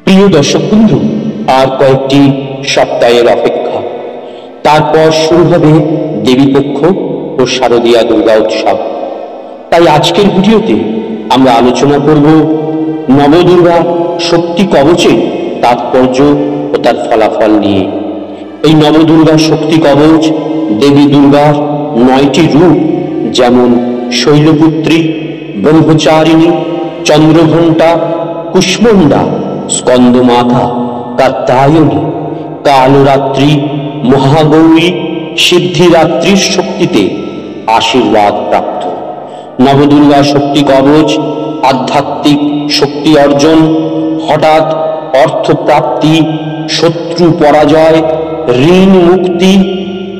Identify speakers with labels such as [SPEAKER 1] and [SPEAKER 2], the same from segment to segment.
[SPEAKER 1] প্রিয় দর্শক বন্ধু, আর কয়েকটি সপ্তাহের অপেক্ষা, তারপর শুরু হবে দেবীপক্ষ ও শারদীয়া দুর্গা উৎসব। তাই আজকের ভিডিওতে আমরা আলোচনা করব নবদুর্গা শক্তি কবচের তাৎপর্য ও তার ফলাফল নিয়ে। এই নবদুর্গা শক্তি কবচ দেবী দুর্গার 9টি রূপ, যেমন শৈলপুত্রী, ব্রহ্মচারিণী, চন্দ্রঘণ্টা, কুষ্মণ্ডা, স্কন্দমাতা, কাত্যায়নী, কালরাত্রি, মহাগৌরী, সিদ্ধিরাত্রির শক্তিতে আশীর্বাদ প্রাপ্ত। নবদুর্গা শক্তি কবচ আধ্যাত্মিক শক্তি অর্জন, হঠাৎ অর্থপ্রাপ্তি, শত্রু পরাজয়, ঋণ মুক্তি,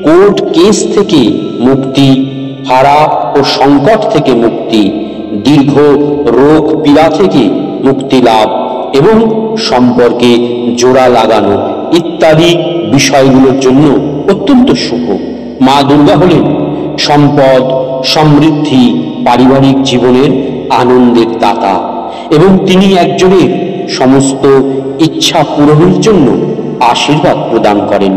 [SPEAKER 1] কোর্ট কেস থেকে মুক্তি, হারা ও সংকট থেকে মুক্তি, দীর্ঘ রোগ পীড়া থেকে মুক্তি লাভ এবং সম্পর্কে জোড়া লাগানো ইত্যাদি বিষয়গুলোর জন্য অত্যন্ত শুভ। মা দুর্গা হলেন সম্পদ, সমৃদ্ধি, পারিবারিক জীবনের আনন্দের দাতা এবং তিনি একজনের সমস্ত ইচ্ছা পূরণের জন্য আশীর্বাদ প্রদান করেন।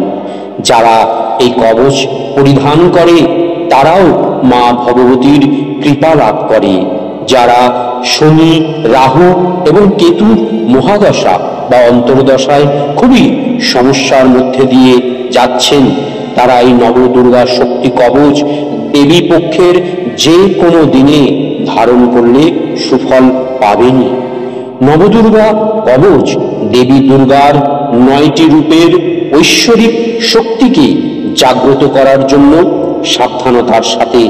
[SPEAKER 1] যারা এই কবচ পরিধান করে তারাও মা ভগবতীর কৃপা লাভ করে। যারা শনি, রাহু এবং কেতু মহাদশা বা অন্তর্দশায় খুবই সমস্যার মধ্যে দিয়ে যাচ্ছেন, তারা এই নবদুর্গা শক্তি কবচ দেবী পক্ষের যে কোনো দিনে ধারণ করলে সুফল পাবেনই। নবদুর্গা কবচ দেবী দুর্গার 9টি রূপের ঐশ্বরিক শক্তিকে জাগ্রত করার জন্য সাবধানতার সাথে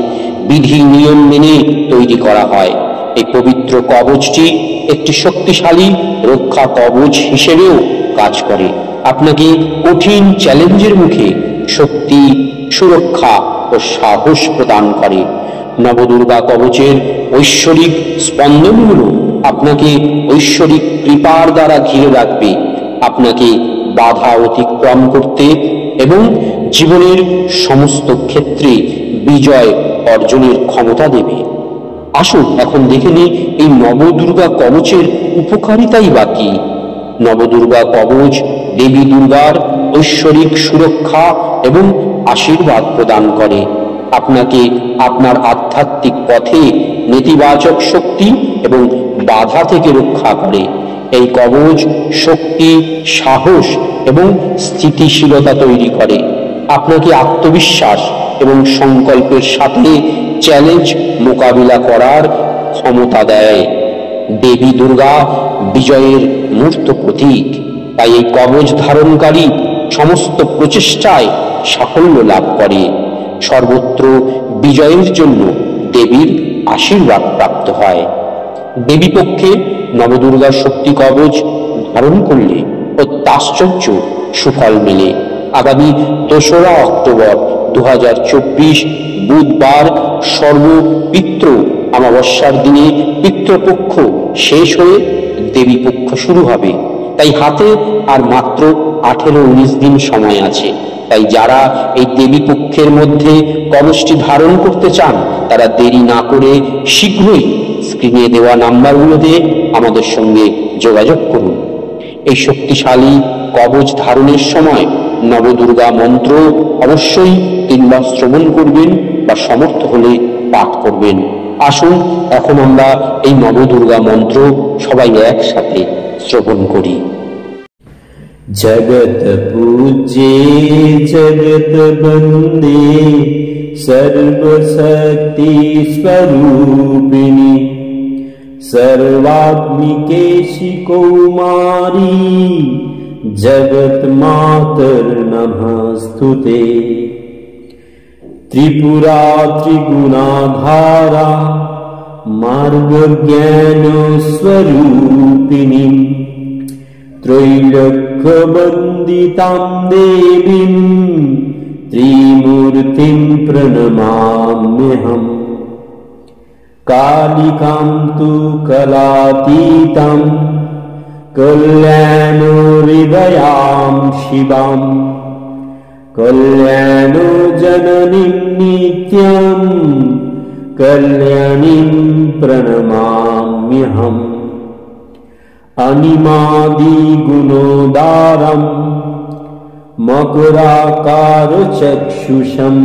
[SPEAKER 1] বিধি নিয়ম মেনে তৈরি করা হয়। এই পবিত্র কবচটি একটি শক্তিশালী রক্ষা কবচ হিসেবেও কাজ করে। আপনাকে কঠিন চ্যালেঞ্জের মুখে শক্তি, সুরক্ষা ও সাহস প্রদান করে। নবদুর্গা কবচের ঐশ্বরিক স্পন্দনগুলো আপনাকে ঐশ্বরিক কৃপার দ্বারা ঘিরে রাখবে, আপনাকে বাধা অতিক্রম করতে এবং জীবনের সমস্ত ক্ষেত্রে বিজয় অর্জনের ক্ষমতা দেবে। আসুন এখন দেখে নিই এই নবদুর্গা কবচের উপকারিতাই বা কি। নবদুর্গা কবচ দেবী দুর্গার ঐশ্বরিক সুরক্ষা এবং আশীর্বাদ প্রদান করে। আপনাকে আপনার আধ্যাত্মিক পথে নেতিবাচক শক্তি এবং বাধা থেকে রক্ষা করে। এই কবচ শক্তি, সাহস এবং স্থিতিশীলতা তৈরি করে। আপনাকে আত্মবিশ্বাস এবং সংকল্পের সাথে চ্যালেঞ্জ মোকাবিলা করার ক্ষমতা দেয়। দেবী দুর্গা বিজয়ের মূর্ত প্রতীক, তাই এই কবচ ধারণকারী সমস্ত প্রচেষ্টায় সাফল্য লাভ করে। সর্বত্র বিজয়ের জন্য দেবীর আশীর্বাদ প্রাপ্ত হয়। দেবী পক্ষে নবদুর্গা শক্তি কবচ ধারণ করলে অত্যাশ্চর্য সুফল মেলে। আগামী 2রা অক্টোবর 2024 বুধবার সর্বপিতৃ অমাবস্যার দিনে পিতৃপক্ষ শেষ হয়ে দেবী পক্ষ শুরু হবে। তাই হাতে আর মাত্র 18-19 দিন সময় আছে। তাই যারা এই দেবী পক্ষের মধ্যে কবচটি ধারণ করতে চান তারা দেরি না করে শীঘ্রই স্ক্রিনে দেওয়া নাম্বারগুলোতে আমাদের সঙ্গে যোগাযোগ করুন। এই শক্তিশালী কবচ ধারণের সময় নবদুর্গা মন্ত্র অবশ্যই 3 বার শ্রবণ করবেন বা সমর্থ হলে পাঠ করবেন। আসুন এখন আমরা এই নবদুর্গা মন্ত্র সবাই একসাথে শ্রবণ করি।
[SPEAKER 2] जगत पूज्ये जगत बंदे सर्वशक्ति स्वरूपिणी सर्वात्मिके कौमारी जगत मातर नमस्तुते। त्रिपुरा त्रिगुणाधारा मार्ग ज्ञान स्वरूपिणी त्रैलोक्यवन्दितां देवीं त्रिमूर्तिं प्रणमाम्यहम्। कालिकां तु कलातीतां कल्याणहृदयां शिवां कल्याणजननीं नित्यं कल्याणीं प्रणमाम्यहम्। अनिमादिगुणोदारम् मकराकारचक्षुषम्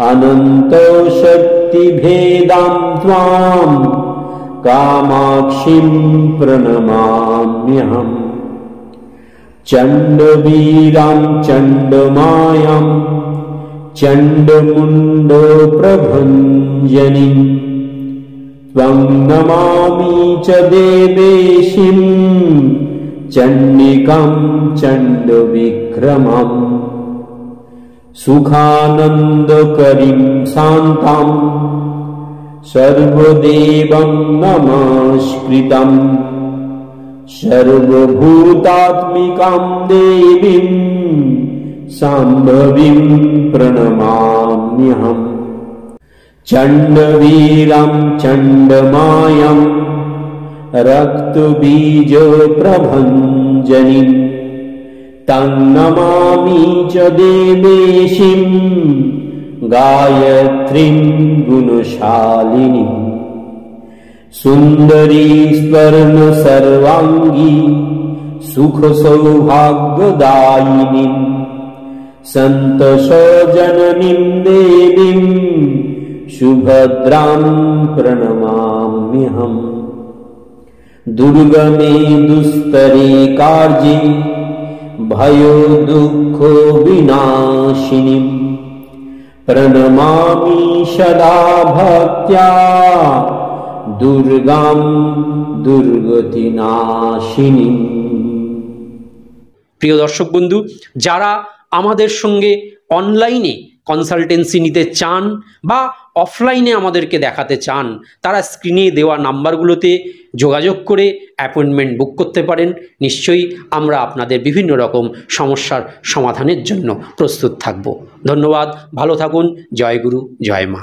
[SPEAKER 2] अनन्तशक्तिभेदां त्वां कामाक्षीं प्रणमाम्यहम् चण्डवीरां चण्डमायां चण्डमुण्डप्रभञ्जनीं त्वं नमामि च देवेशीं चण्डिकां चण्डविक्रमम् सुखानन्दकरीं शान्तां सर्वदेवं नमस्कृतं सर्वभूतात्मिकां देवीं शाम्भवीं प्रणमाम्यहम् चण्डवीरां चण्डमायां रक्तबीजप्रभञ्जनीं तं नमामि च देवेशीं गायत्रीं गुणशालिनीं सुन्दरी स्वर्णसर्वाङ्गी सुखसौभाग्यदायिनीं सन्तोषजननीं देवीं सुभद्रां प्रणमाम्यहम् दुर्गमे दुस्तरे कार्ये भयो दुःखो विनाशिनीं प्रणमामि सदा भक्त्या दुर्गां दुर्गतिनाशिनी।
[SPEAKER 1] প্রিয় দর্শক বন্ধু, যারা আমাদের সঙ্গে অনলাইনে কনসালটেন্সি নিতে চান বা অফলাইনে আমাদেরকে দেখাতে চান, তারা স্ক্রিনে দেওয়া নাম্বারগুলোতে যোগাযোগ করে অ্যাপয়েন্টমেন্ট বুক করতে পারেন। নিশ্চয়ই আমরা আপনাদের বিভিন্ন রকম সমস্যার সমাধানের জন্য প্রস্তুত থাকব। ধন্যবাদ, ভালো থাকুন। জয় গুরু, জয় মা।